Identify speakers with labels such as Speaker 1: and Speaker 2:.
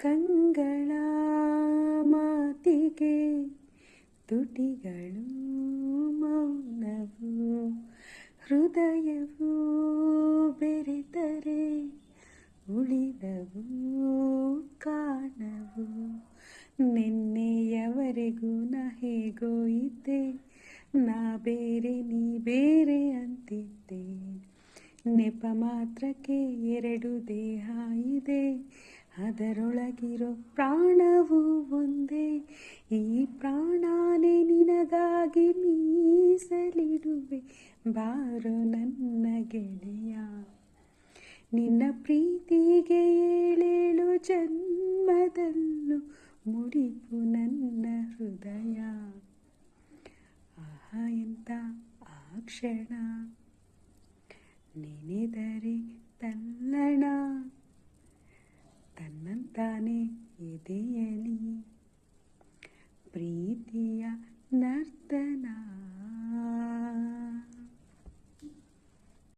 Speaker 1: ಕಂಗಳ ಮಾತಿಗೆ ತುಟಿಗಳು ಮೌನವು, ಹೃದಯವು ಬೆರೆತರೆ ಉಳಿದವು ಕಾಣವು. ನಿನ್ನೆಯವರೆಗೂ ನಾ ಹೇಗೋ ಇದ್ದೆ, ನಾ ಬೇರೆ ನೀ ಬೇರೆ ಅಂತಿದ್ದೆ. ನೆಪ ಮಾತ್ರಕ್ಕೆ ಎರಡು ದೇಹ ಇದೆ, ಅದರೊಳಗಿರೋ ಪ್ರಾಣವು ಒಂದೇ. ಈ ಪ್ರಾಣನೇ ನಿನಗಾಗಿ ಮೀಸಲಿಡುವೆ, ಬಾರೋ ನನ್ನ ಗೆಳೆಯ. ನಿನ್ನ ಪ್ರೀತಿಗೆ ಏಳೇಳು ಜನ್ಮದಲ್ಲೂ ಮುಡಿಪು ನನ್ನ ಹೃದಯ. ಆಹಾ ಎಂತ ಆ ಕ್ಷಣ, ನೆನೆದರೆ ತಲ್ಲಣ, ತನ್ನಂತಾನೆ ಎದೆಯ